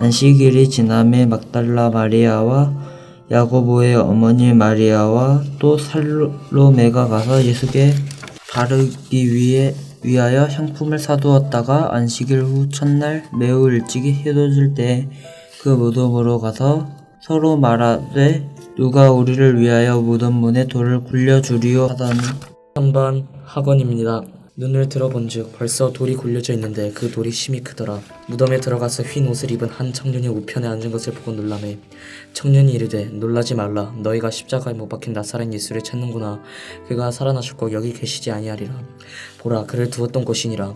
안식일이 지남에 막달라 마리아와 야고보의 어머니 마리아와 또 살로메가 가서 예수께 바르기 위하여 향품을 사두었다가 안식일 후 첫날 매우 일찍이 해돋을 때에 그 무덤으로 가서 서로 말하되 누가 우리를 위하여 무덤 문에 돌을 굴려주리요 하더니 3번 학원입니다. 눈을 들어본즉 벌써 돌이 굴려져 있는데 그 돌이 심히 크더라. 무덤에 들어가서 흰 옷을 입은 한 청년이 우편에 앉은 것을 보고 놀라매 청년이 이르되 놀라지 말라. 너희가 십자가에 못 박힌 나사렛 예수를 찾는구나. 그가 살아나셨고 여기 계시지 아니하리라. 보라 그를 두었던 곳이니라.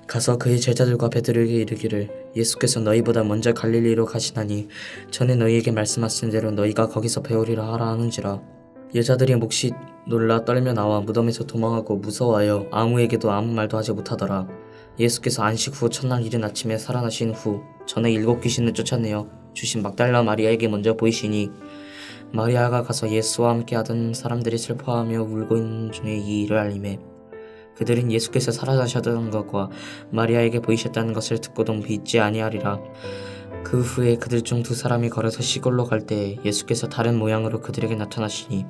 가서 그의 제자들과 베드로에게 이르기를 예수께서 너희보다 먼저 갈릴리로 가시나니 전에 너희에게 말씀하신 대로 너희가 거기서 배우리라 하라 하는지라. 여자들이 몫이 놀라 떨며 나와 무덤에서 도망하고 무서워하여 아무에게도 아무 말도 하지 못하더라. 예수께서 안식 후 첫날 이른 아침에 살아나신 후 전에 7 귀신을 쫓아내어 주신 막달라 마리아에게 먼저 보이시니 마리아가 가서 예수와 함께 하던 사람들이 슬퍼하며 울고 있는 중에 이 일을 알리매 그들은 예수께서 살아나셨다는 것과 마리아에게 보이셨다는 것을 듣고도 믿지 아니하리라. 그 후에 그들 중 2 사람이 걸어서 시골로 갈 때에 예수께서 다른 모양으로 그들에게 나타나시니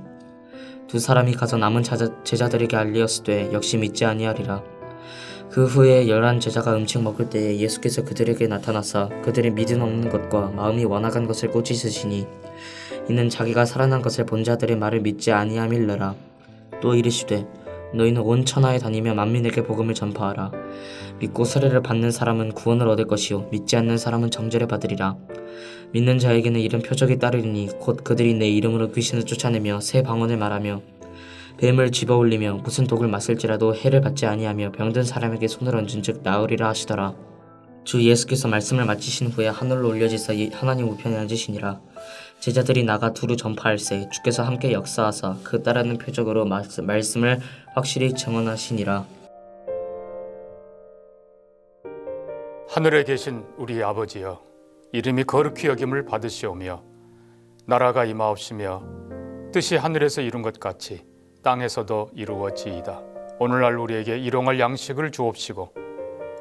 2 사람이 가서 남은 제자들에게 알리었으되 역시 믿지 아니하리라. 그 후에 11 제자가 음식 먹을 때에 예수께서 그들에게 나타나사 그들의 믿음 없는 것과 마음이 완악한 것을 꾸짖으시니 이는 자기가 살아난 것을 본 자들의 말을 믿지 아니함일러라. 또 이르시되 너희는 온 천하에 다니며 만민에게 복음을 전파하라. 믿고 세례를 받는 사람은 구원을 얻을 것이요 믿지 않는 사람은 정죄를 받으리라. 믿는 자에게는 이런 표적이 따르리니 곧 그들이 내 이름으로 귀신을 쫓아내며 새 방언을 말하며 뱀을 집어올리며 무슨 독을 마실지라도 해를 받지 아니하며 병든 사람에게 손을 얹은즉 나으리라 하시더라. 주 예수께서 말씀을 마치신 후에 하늘로 올려지사 하나님 우편에 앉으시니라. 제자들이 나가 두루 전파할세 주께서 함께 역사하사 그 따르는 표적으로 말씀을 확실히 증언하시니라. 하늘에 계신 우리 아버지여, 이름이 거룩히 여김을 받으시오며 나라가 임하옵시며 뜻이 하늘에서 이룬 것 같이 땅에서도 이루어지이다. 오늘날 우리에게 일용할 양식을 주옵시고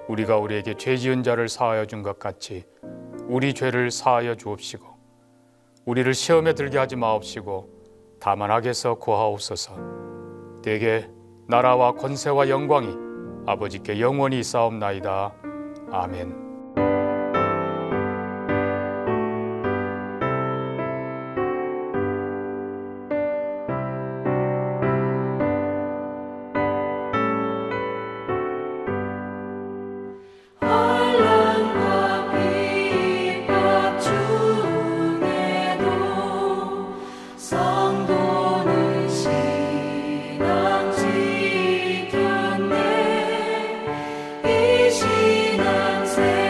우리가 우리에게 죄 지은 자를 사하여 준 것 같이 우리 죄를 사하여 주옵시고 우리를 시험에 들게 하지 마옵시고 다만 악에서 구하옵소서. 대개 나라와 권세와 영광이 아버지께 영원히 있사옵나이다. 아멘. 신앙생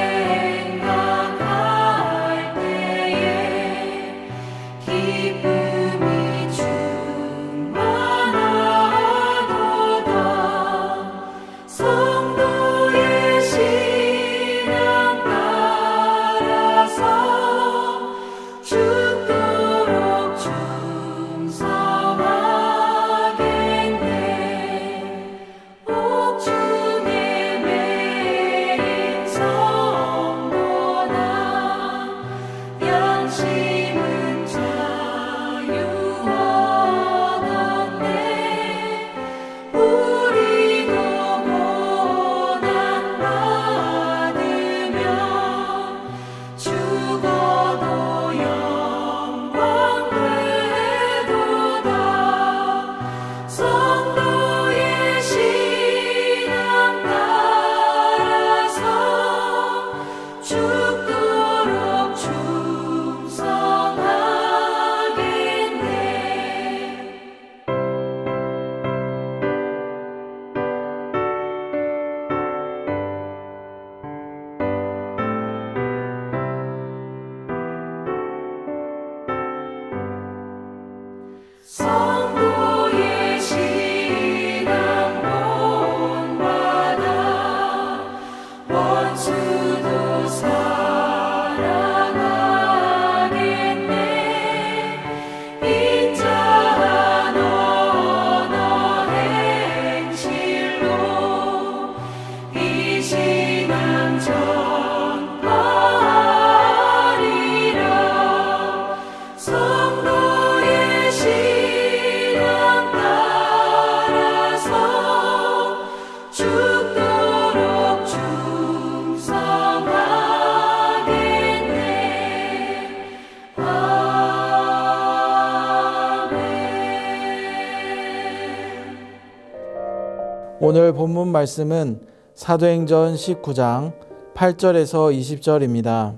오늘 본문 말씀은 사도행전 19장 8절에서 20절입니다.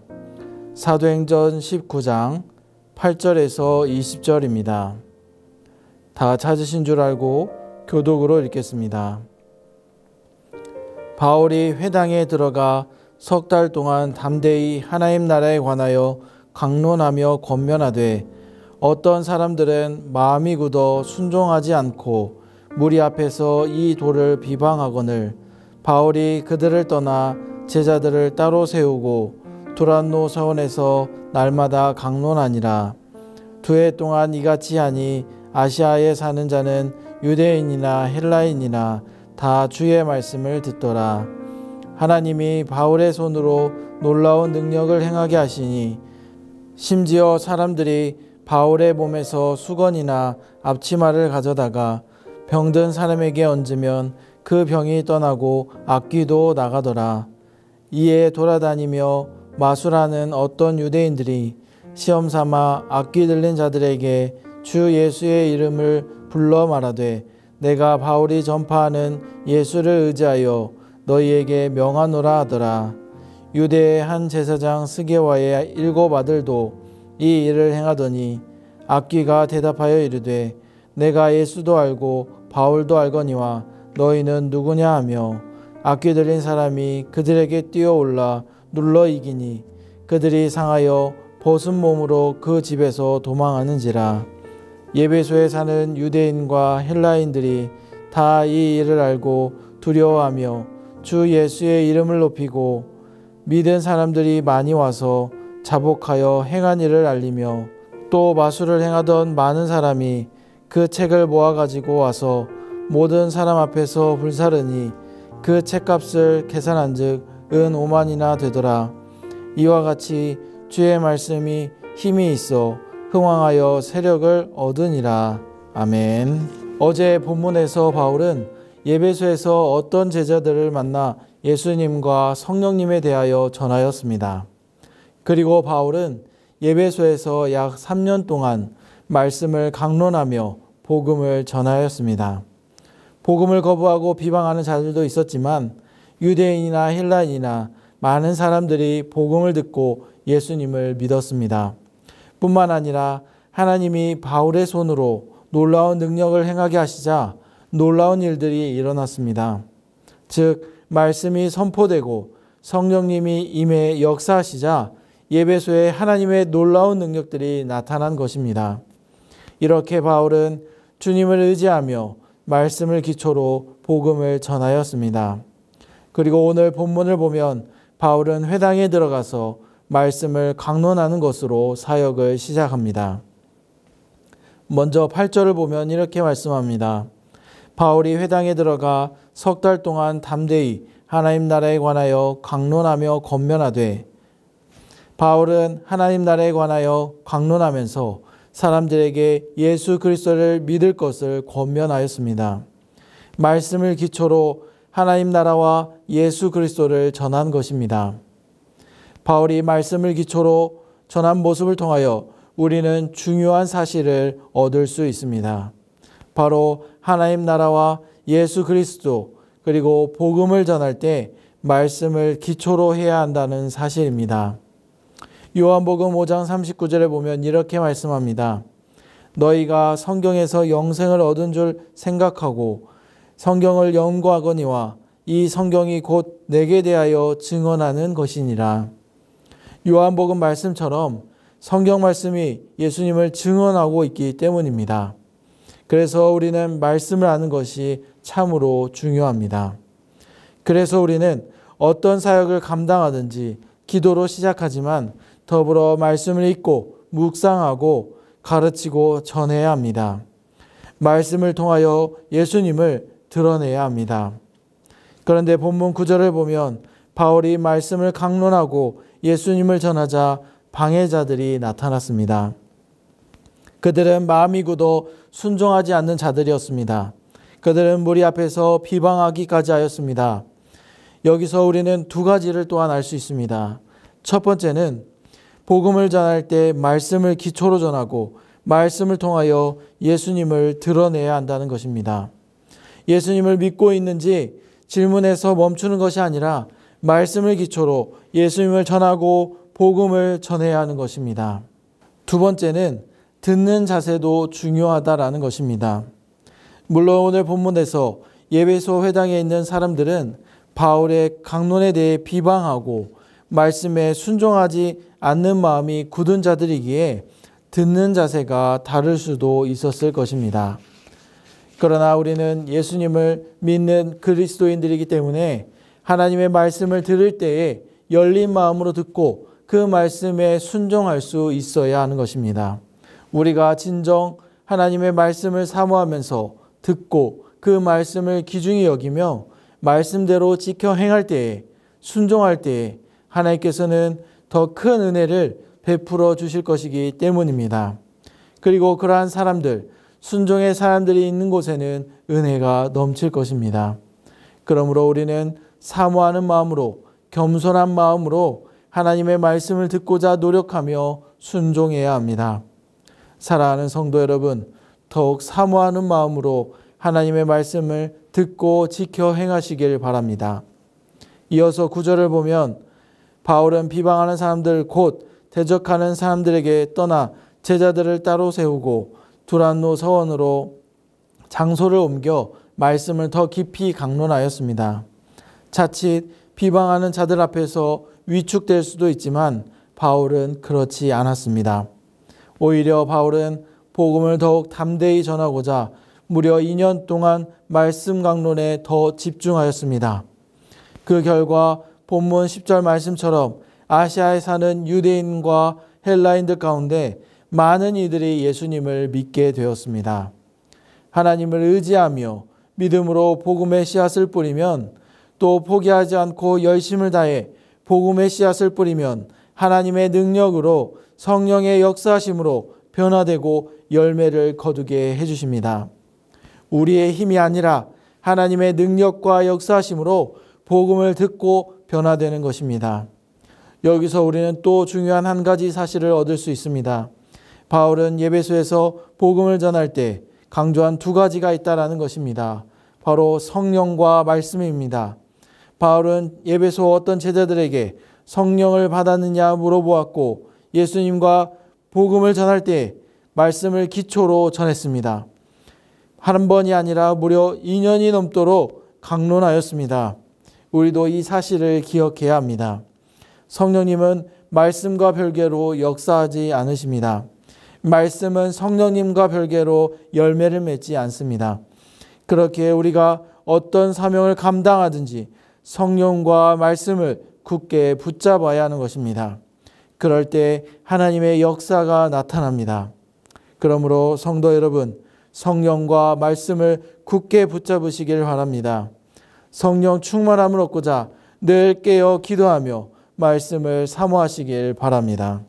사도행전 19장 8절에서 20절입니다. 다 찾으신 줄 알고 교독으로 읽겠습니다. 바울이 회당에 들어가 석 달 동안 담대히 하나님 나라에 관하여 강론하며 권면하되 어떤 사람들은 마음이 굳어 순종하지 않고 무리 앞에서 이 돌을 비방하거늘 바울이 그들을 떠나 제자들을 따로 세우고 두란노 서원에서 날마다 강론하니라. 2해 동안 이같이 하니 아시아에 사는 자는 유대인이나 헬라인이나 다 주의 말씀을 듣더라. 하나님이 바울의 손으로 놀라운 능력을 행하게 하시니 심지어 사람들이 바울의 몸에서 수건이나 앞치마를 가져다가 병든 사람에게 얹으면 그 병이 떠나고 악귀도 나가더라. 이에 돌아다니며 마술하는 어떤 유대인들이 시험삼아 악귀 들린 자들에게 주 예수의 이름을 불러 말하되 내가 바울이 전파하는 예수를 의지하여 너희에게 명하노라 하더라. 유대의 한 제사장 스게와의 7 아들도 이 일을 행하더니 악귀가 대답하여 이르되 내가 예수도 알고 바울도 알거니와 너희는 누구냐 하며 악귀 들린 사람이 그들에게 뛰어올라 눌러 이기니 그들이 상하여 벗은 몸으로 그 집에서 도망하는지라. 예배소에 사는 유대인과 헬라인들이 다 이 일을 알고 두려워하며 주 예수의 이름을 높이고 믿은 사람들이 많이 와서 자복하여 행한 일을 알리며 또 마술을 행하던 많은 사람이 그 책을 모아가지고 와서 모든 사람 앞에서 불사르니 그 책값을 계산한 즉 은 5만이나 되더라. 이와 같이 주의 말씀이 힘이 있어 흥왕하여 세력을 얻으니라. 아멘. 어제 본문에서 바울은 예배소에서 어떤 제자들을 만나 예수님과 성령님에 대하여 전하였습니다. 그리고 바울은 예배소에서 약 3년 동안 말씀을 강론하며 복음을 전하였습니다. 복음을 거부하고 비방하는 자들도 있었지만 유대인이나 헬라인이나 많은 사람들이 복음을 듣고 예수님을 믿었습니다. 뿐만 아니라 하나님이 바울의 손으로 놀라운 능력을 행하게 하시자 놀라운 일들이 일어났습니다. 즉 말씀이 선포되고 성령님이 임해 역사하시자 예배소에 하나님의 놀라운 능력들이 나타난 것입니다. 이렇게 바울은 주님을 의지하며 말씀을 기초로 복음을 전하였습니다. 그리고 오늘 본문을 보면 바울은 회당에 들어가서 말씀을 강론하는 것으로 사역을 시작합니다. 먼저 8절을 보면 이렇게 말씀합니다. 바울이 회당에 들어가 석 달 동안 담대히 하나님 나라에 관하여 강론하며 권면하되, 바울은 하나님 나라에 관하여 강론하면서 사람들에게 예수 그리스도를 믿을 것을 권면하였습니다. 말씀을 기초로 하나님 나라와 예수 그리스도를 전한 것입니다. 바울이 말씀을 기초로 전한 모습을 통하여 우리는 중요한 사실을 얻을 수 있습니다. 바로 하나님 나라와 예수 그리스도 그리고 복음을 전할 때 말씀을 기초로 해야 한다는 사실입니다. 요한복음 5장 39절에 보면 이렇게 말씀합니다. 너희가 성경에서 영생을 얻은 줄 생각하고 성경을 연구하거니와 이 성경이 곧 내게 대하여 증언하는 것이니라. 요한복음 말씀처럼 성경 말씀이 예수님을 증언하고 있기 때문입니다. 그래서 우리는 말씀을 아는 것이 참으로 중요합니다. 그래서 우리는 어떤 사역을 감당하든지 기도로 시작하지만 더불어 말씀을 읽고 묵상하고 가르치고 전해야 합니다. 말씀을 통하여 예수님을 드러내야 합니다. 그런데 본문 9절을 보면 바울이 말씀을 강론하고 예수님을 전하자 방해자들이 나타났습니다. 그들은 마음이 굳어 순종하지 않는 자들이었습니다. 그들은 무리 앞에서 비방하기까지 하였습니다. 여기서 우리는 두 가지를 또한 알 수 있습니다. 첫 번째는 복음을 전할 때 말씀을 기초로 전하고 말씀을 통하여 예수님을 드러내야 한다는 것입니다. 예수님을 믿고 있는지 질문해서 멈추는 것이 아니라 말씀을 기초로 예수님을 전하고 복음을 전해야 하는 것입니다. 두 번째는 듣는 자세도 중요하다라는 것입니다. 물론 오늘 본문에서 에베소 회당에 있는 사람들은 바울의 강론에 대해 비방하고 말씀에 순종하지 않는 마음이 굳은 자들이기에 듣는 자세가 다를 수도 있었을 것입니다. 그러나 우리는 예수님을 믿는 그리스도인들이기 때문에 하나님의 말씀을 들을 때에 열린 마음으로 듣고 그 말씀에 순종할 수 있어야 하는 것입니다. 우리가 진정 하나님의 말씀을 사모하면서 듣고 그 말씀을 귀중히 여기며 말씀대로 지켜 행할 때에, 순종할 때에 하나님께서는 더 큰 은혜를 베풀어 주실 것이기 때문입니다. 그리고 그러한 사람들, 순종의 사람들이 있는 곳에는 은혜가 넘칠 것입니다. 그러므로 우리는 사모하는 마음으로, 겸손한 마음으로 하나님의 말씀을 듣고자 노력하며 순종해야 합니다. 사랑하는 성도 여러분, 더욱 사모하는 마음으로 하나님의 말씀을 듣고 지켜 행하시길 바랍니다. 이어서 9절을 보면 바울은 비방하는 사람들 곧 대적하는 사람들에게 떠나 제자들을 따로 세우고 두란노 서원으로 장소를 옮겨 말씀을 더 깊이 강론하였습니다. 자칫 비방하는 자들 앞에서 위축될 수도 있지만 바울은 그렇지 않았습니다. 오히려 바울은 복음을 더욱 담대히 전하고자 무려 2년 동안 말씀 강론에 더 집중하였습니다. 그 결과 본문 10절 말씀처럼 아시아에 사는 유대인과 헬라인들 가운데 많은 이들이 예수님을 믿게 되었습니다. 하나님을 의지하며 믿음으로 복음의 씨앗을 뿌리면, 또 포기하지 않고 열심을 다해 복음의 씨앗을 뿌리면 하나님의 능력으로, 성령의 역사하심으로 변화되고 열매를 거두게 해주십니다. 우리의 힘이 아니라 하나님의 능력과 역사하심으로 복음을 듣고 변화되는 것입니다. 여기서 우리는 또 중요한 한 가지 사실을 얻을 수 있습니다. 바울은 에베소에서 복음을 전할 때 강조한 두 가지가 있다라는 것입니다. 바로 성령과 말씀입니다. 바울은 에베소 어떤 제자들에게 성령을 받았느냐 물어보았고, 예수님과 복음을 전할 때 말씀을 기초로 전했습니다. 한 번이 아니라 무려 2년이 넘도록 강론하였습니다. 우리도 이 사실을 기억해야 합니다. 성령님은 말씀과 별개로 역사하지 않으십니다. 말씀은 성령님과 별개로 열매를 맺지 않습니다. 그렇게 우리가 어떤 사명을 감당하든지 성령과 말씀을 굳게 붙잡아야 하는 것입니다. 그럴 때 하나님의 역사가 나타납니다. 그러므로 성도 여러분, 성령과 말씀을 굳게 붙잡으시길 바랍니다. 성령 충만함을 얻고자 늘 깨어 기도하며 말씀을 사모하시길 바랍니다.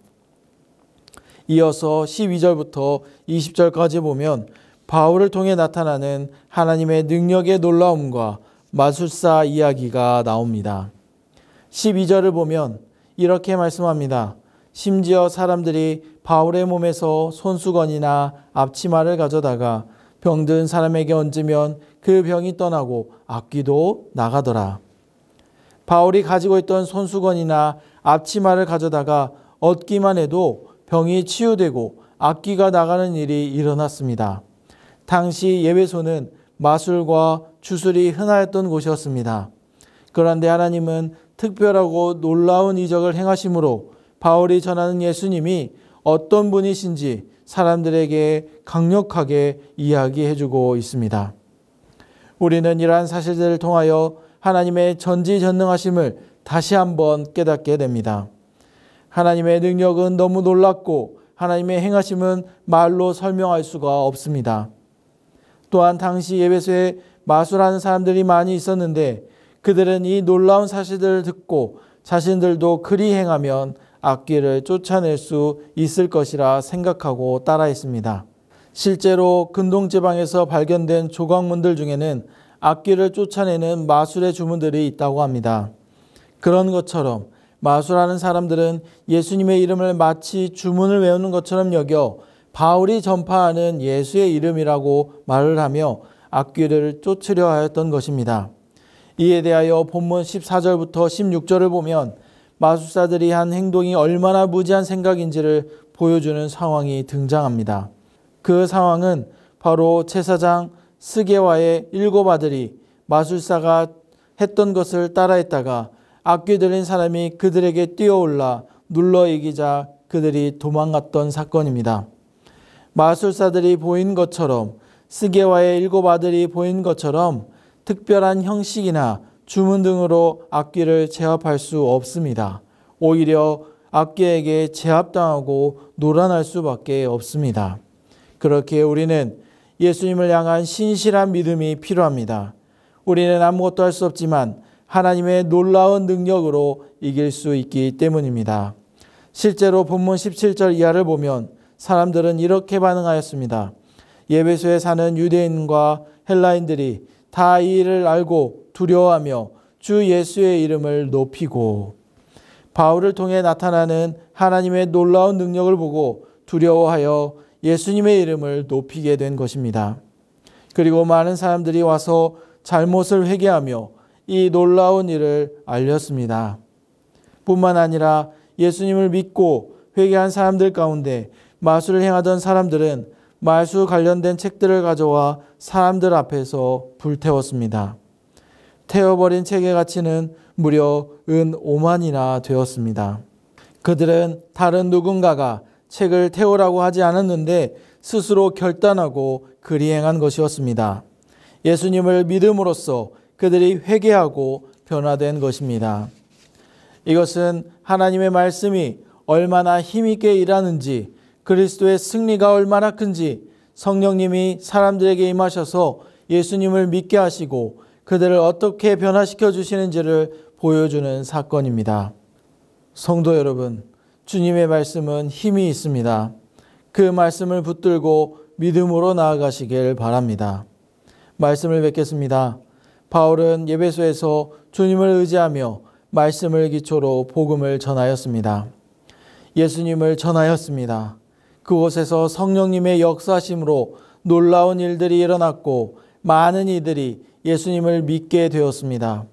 이어서 12절부터 20절까지 보면 바울을 통해 나타나는 하나님의 능력의 놀라움과 마술사 이야기가 나옵니다. 12절을 보면 이렇게 말씀합니다. 심지어 사람들이 바울의 몸에서 손수건이나 앞치마를 가져다가 병든 사람에게 얹으면 그 병이 떠나고 악귀도 나가더라. 바울이 가지고 있던 손수건이나 앞치마를 가져다가 얹기만 해도 병이 치유되고 악귀가 나가는 일이 일어났습니다. 당시 에베소는 마술과 주술이 흔하였던 곳이었습니다. 그런데 하나님은 특별하고 놀라운 이적을 행하심으로 바울이 전하는 예수님이 어떤 분이신지 사람들에게 강력하게 이야기해주고 있습니다. 우리는 이러한 사실들을 통하여 하나님의 전지전능하심을 다시 한번 깨닫게 됩니다. 하나님의 능력은 너무 놀랍고 하나님의 행하심은 말로 설명할 수가 없습니다. 또한 당시 에베소에 마술하는 사람들이 많이 있었는데 그들은 이 놀라운 사실들을 듣고 자신들도 그리 행하면 악귀를 쫓아낼 수 있을 것이라 생각하고 따라했습니다. 실제로 근동지방에서 발견된 조각문들 중에는 악귀를 쫓아내는 마술의 주문들이 있다고 합니다. 그런 것처럼 마술하는 사람들은 예수님의 이름을 마치 주문을 외우는 것처럼 여겨 바울이 전파하는 예수의 이름이라고 말을 하며 악귀를 쫓으려 하였던 것입니다. 이에 대하여 본문 14절부터 16절을 보면 마술사들이 한 행동이 얼마나 무지한 생각인지를 보여주는 상황이 등장합니다. 그 상황은 바로 제사장 스게와의 7 아들이 마술사가 했던 것을 따라했다가 악귀 들린 사람이 그들에게 뛰어올라 눌러 이기자 그들이 도망갔던 사건입니다. 마술사들이 보인 것처럼 스게와의 7 아들이 보인 것처럼 특별한 형식이나 주문 등으로 악귀를 제압할 수 없습니다. 오히려 악귀에게 제압당하고 놀아날 수밖에 없습니다. 그렇게 우리는 예수님을 향한 신실한 믿음이 필요합니다. 우리는 아무것도 할 수 없지만 하나님의 놀라운 능력으로 이길 수 있기 때문입니다. 실제로 본문 17절 이하를 보면 사람들은 이렇게 반응하였습니다. 에베소에 사는 유대인과 헬라인들이 다 이 일을 알고 두려워하며 주 예수의 이름을 높이고, 바울을 통해 나타나는 하나님의 놀라운 능력을 보고 두려워하여 예수님의 이름을 높이게 된 것입니다. 그리고 많은 사람들이 와서 잘못을 회개하며 이 놀라운 일을 알렸습니다. 뿐만 아니라 예수님을 믿고 회개한 사람들 가운데 마술을 행하던 사람들은 마술 관련된 책들을 가져와 사람들 앞에서 불태웠습니다. 태워버린 책의 가치는 무려 은 5만이나 되었습니다. 그들은 다른 누군가가 책을 태우라고 하지 않았는데 스스로 결단하고 그리 행한 것이었습니다. 예수님을 믿음으로써 그들이 회개하고 변화된 것입니다. 이것은 하나님의 말씀이 얼마나 힘있게 일하는지, 그리스도의 승리가 얼마나 큰지, 성령님이 사람들에게 임하셔서 예수님을 믿게 하시고 그들을 어떻게 변화시켜 주시는지를 보여주는 사건입니다. 성도 여러분, 주님의 말씀은 힘이 있습니다. 그 말씀을 붙들고 믿음으로 나아가시길 바랍니다. 말씀을 뵙겠습니다. 바울은 에베소에서 주님을 의지하며 말씀을 기초로 복음을 전하였습니다. 예수님을 전하였습니다. 그곳에서 성령님의 역사심으로 놀라운 일들이 일어났고 많은 이들이 예수님을 믿게 되었습니다.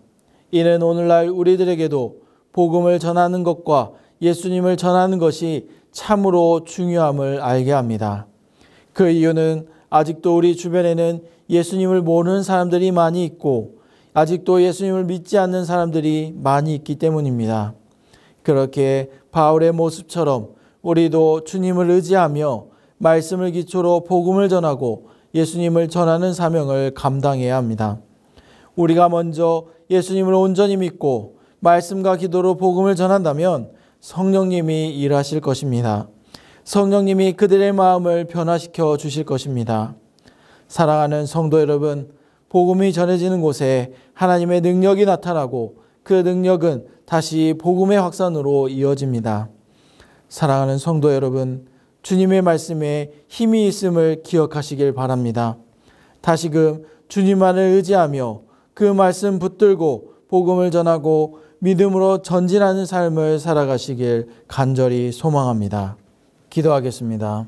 이는 오늘날 우리들에게도 복음을 전하는 것과 예수님을 전하는 것이 참으로 중요함을 알게 합니다. 그 이유는 아직도 우리 주변에는 예수님을 모르는 사람들이 많이 있고 아직도 예수님을 믿지 않는 사람들이 많이 있기 때문입니다. 그렇게 바울의 모습처럼 우리도 주님을 의지하며 말씀을 기초로 복음을 전하고 예수님을 전하는 사명을 감당해야 합니다. 우리가 먼저 예수님을 온전히 믿고 말씀과 기도로 복음을 전한다면 성령님이 일하실 것입니다. 성령님이 그들의 마음을 변화시켜 주실 것입니다. 사랑하는 성도 여러분, 복음이 전해지는 곳에 하나님의 능력이 나타나고 그 능력은 다시 복음의 확산으로 이어집니다. 사랑하는 성도 여러분, 주님의 말씀에 힘이 있음을 기억하시길 바랍니다. 다시금 주님만을 의지하며 그 말씀 붙들고 복음을 전하고 믿음으로 전진하는 삶을 살아가시길 간절히 소망합니다. 기도하겠습니다.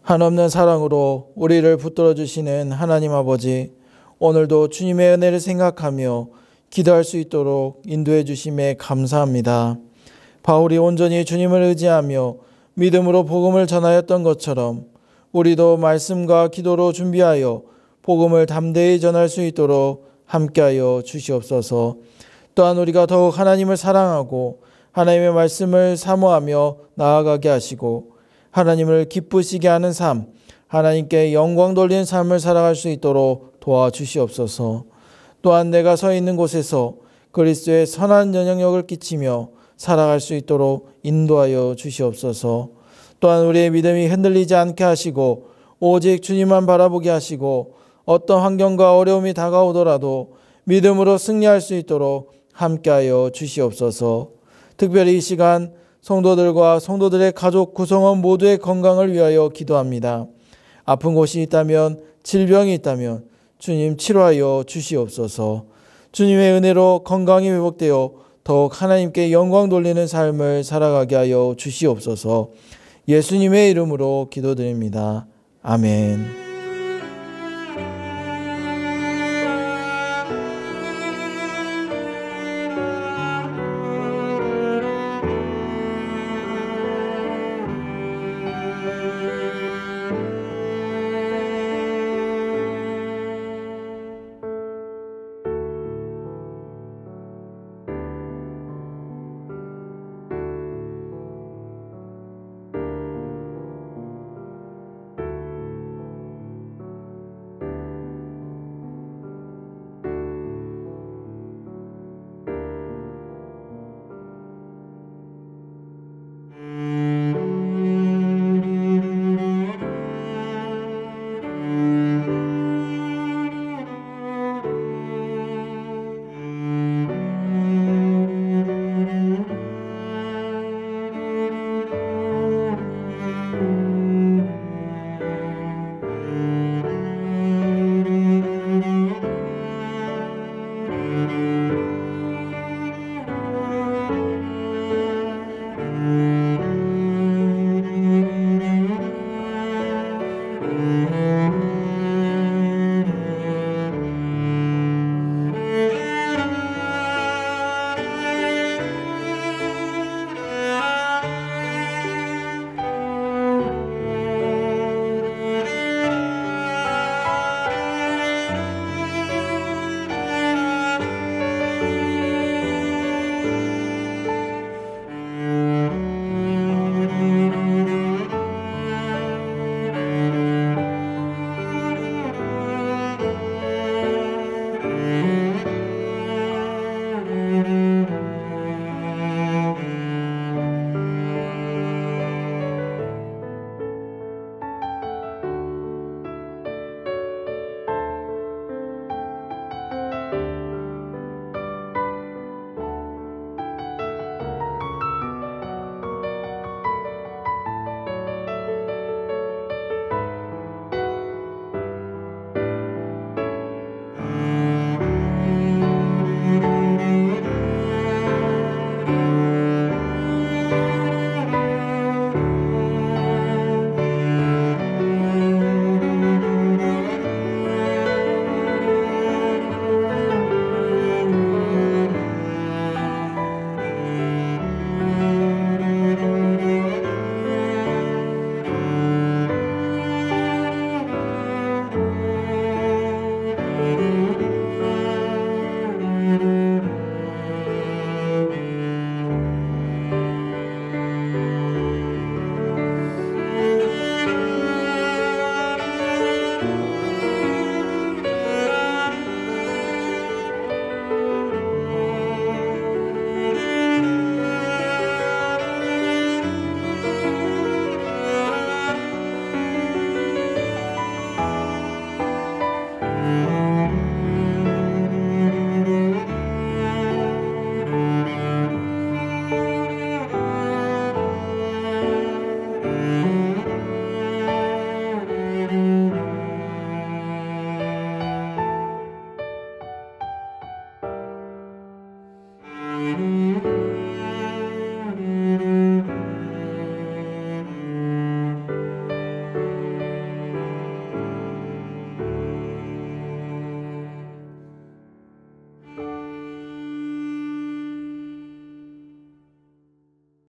한없는 사랑으로 우리를 붙들어 주시는 하나님 아버지, 오늘도 주님의 은혜를 생각하며 기도할 수 있도록 인도해 주심에 감사합니다. 바울이 온전히 주님을 의지하며 믿음으로 복음을 전하였던 것처럼 우리도 말씀과 기도로 준비하여 복음을 담대히 전할 수 있도록 함께하여 주시옵소서. 또한 우리가 더욱 하나님을 사랑하고 하나님의 말씀을 사모하며 나아가게 하시고 하나님을 기쁘시게 하는 삶, 하나님께 영광 돌리는 삶을 살아갈 수 있도록 도와주시옵소서. 또한 내가 서 있는 곳에서 그리스도의 선한 영향력을 끼치며 살아갈 수 있도록 인도하여 주시옵소서. 또한 우리의 믿음이 흔들리지 않게 하시고 오직 주님만 바라보게 하시고 어떤 환경과 어려움이 다가오더라도 믿음으로 승리할 수 있도록 함께하여 주시옵소서. 특별히 이 시간 성도들과 성도들의 가족 구성원 모두의 건강을 위하여 기도합니다. 아픈 곳이 있다면, 질병이 있다면 주님 치료하여 주시옵소서. 주님의 은혜로 건강이 회복되어 더욱 하나님께 영광 돌리는 삶을 살아가게 하여 주시옵소서. 예수님의 이름으로 기도드립니다. 아멘.